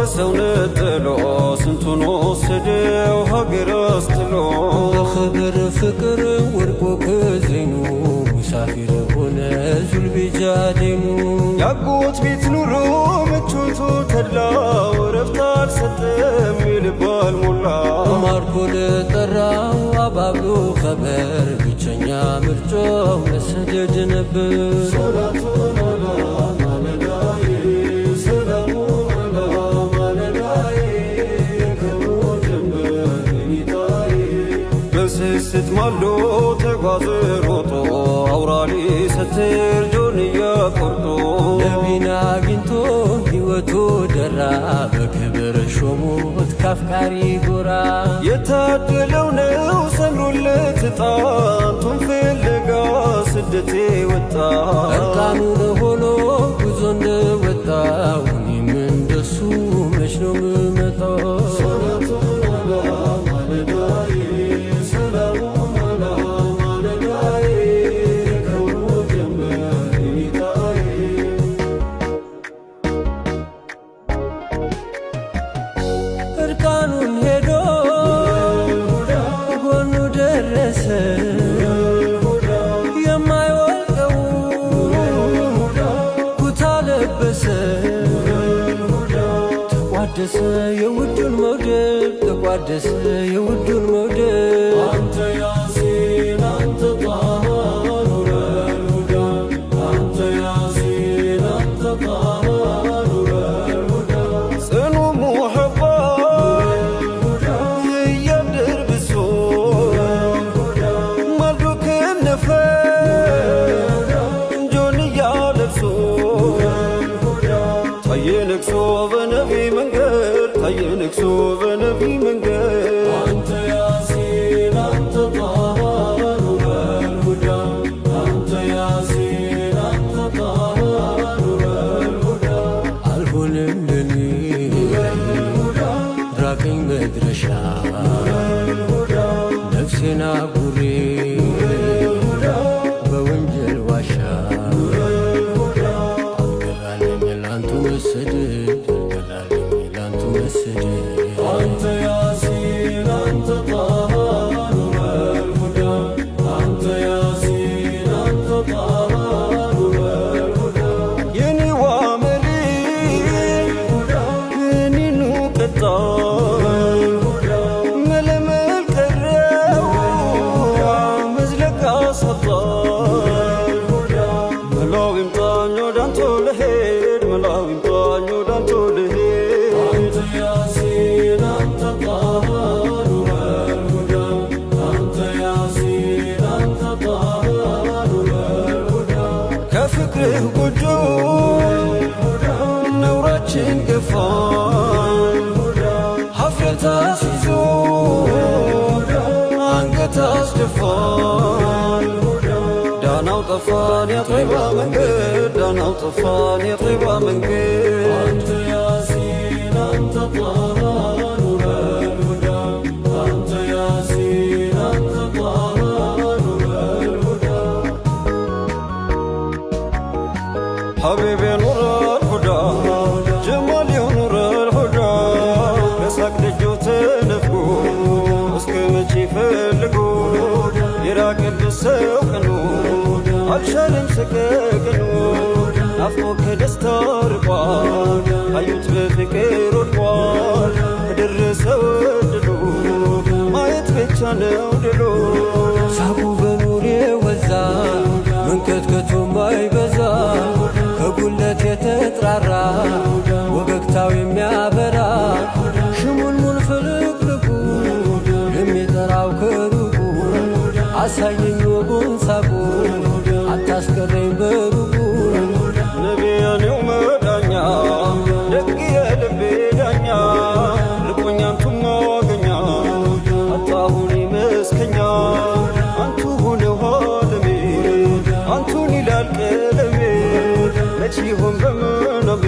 ከሰውነት ጥሎ ስንቱን ወሰደው ሀገር አስጥሎ በኸበር ፍቅር ወድቆ ከዜኑ ሙሳፊር ሆነ ዙልቢጃዴኑ ያጎት ቤት ኑሮ ምቾቱ ተድላው ረፍት አልሰጠም ይልባል ሞላ ማርኮ ለጠራው አባብሎ ኸበር ብቸኛ ምርጫው መሰደድ ነበር ሶላቱን አላ ማለዳዬ ሰላሙን አላ ማለዳዬ ከሞት ጀንበር ጌታዬ በስስት ማልዶ ተጓዘ ሮጦ አውራሌ ሰትር ጆንያ ቆርጦ ነቢን አግኝቶ ሕይወቱ ደራ በክብር ሾሞት ካፍቃሪ ጎራ የታደለው ነው ሰምሮለት ጣንቱን ፍለጋ ስደቴ ወጣ እርቃኑን ሆኖ ጉዞ እንደወጣው እኔም እንደሱ መች ነው ምመጣው ሶላቱን አላ ማለዳዬ ሰላሙን አላ ማለዳዬ ከሞት ጀንበር ጌታዬ እርቃኑን ሄዶ ጎኑ ደረሰ የማይወልቀው ኩታ ለበሰ ተቋደሰ የውዱን መውደድ ተቋደሰ የውዱን መውደድ አንተ ያሲን አንተ ጣሃ ኑረል ሁዳ አንተ ያሲን አንተ ጣሃ ኑረል ሁዳ ጽኑ ሙሐባ እያደር ብሶ ማልዶ ከነፈ ጆንያ ለብሶ ታየ ነግሶ በነቢ መንገድ ታየ ነግሶ በነቢ መንገድ አንተ ያሲን አንተ ጣሃ ኑረል ሁዳ አንተ ያሲን አንተ ጣሃ ኑረል ሁዳ አልሆነልኝ ራቀኝ መድረሻ ነፍሴና ጉሬ በወንጀል ዋሻ አልገላለኝ ላንቱ መሰደድ አልገላለኝ ላንቱ መሰደድ አንተ ያሲን አንተ ጣሃ ኑረል ሁዳ አንተ ያሲን አንተ ጣሃ ኑረል ሁዳ የኔዋ መሪ እኔኑ ቀጣ መለመል ቀረው መዝለቃ ሰጣ መላው ይምጣኝ ወዳንተ ልሄድ መላው ይምጣኝ ወዳንተ ልሄድ አንተ ያሲን አንተ ጣሃ ኑረል ሁዳ አንተ ያሲን አንተ ጣሃ ኑረል ሁዳ ከፍቅርህ ጎጆ ነውራችን ገፋ ሀፍረት አስይዞ አንገት አስደፋን ዳናው ጠፋን የጠይባ መንገድ ዳናው ጠፋን የጠይባ መንገድ አንተ ያሲን አንተ ጣሃ ኑረል ሁዳ አንተ ያሲን አንተ ጣሃ ኑረል ሁዳ ሐቢቤ ኑረል ሁዳ ጀማሌ ኑረል ሁዳ በሳቅ ልጆ ተነፍጎ እስከ መቼ ፈልጎ የራቀበት ሰው ቀኑ አልሻለም ሰቀቀኑ ናፍቆ ከደስታ ርቋል አዩት በፍቅር ወድቋል ከደረሰ ወድሎ ማየት ብቻ ነው ድሎ ሳቁ በኑሬ ወዛ መንከትከቱ ማይበዛ ከጉለት የተጥራራ ወገግታው የሚያበራ ሽሙልሙል ፍልቅልቁ የሚጠራው ከሩቁ አሳየኝ ወጉን ሳቁ አታስቀረኝ በሩቁ ነቢያኔው መዳኛ ደግ የልቤ ዳኛ ልቆኛንቱም ማገኛ አጣሁን መስከኛ አንቱ ሆነው ዓለሜ አንቱን ይላል ቀለሜ መቼ ይሆን በምናቤ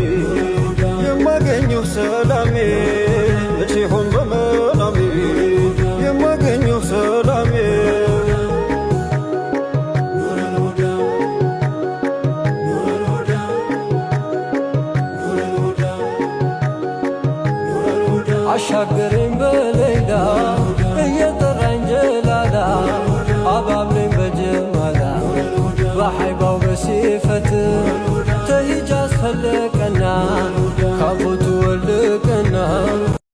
አሻገረኝ በሌላ እየጠራኝ ጀላላ አባብለኝ በጀማላ በሐይባው በሲፈት ተሂጅ አስፈለገ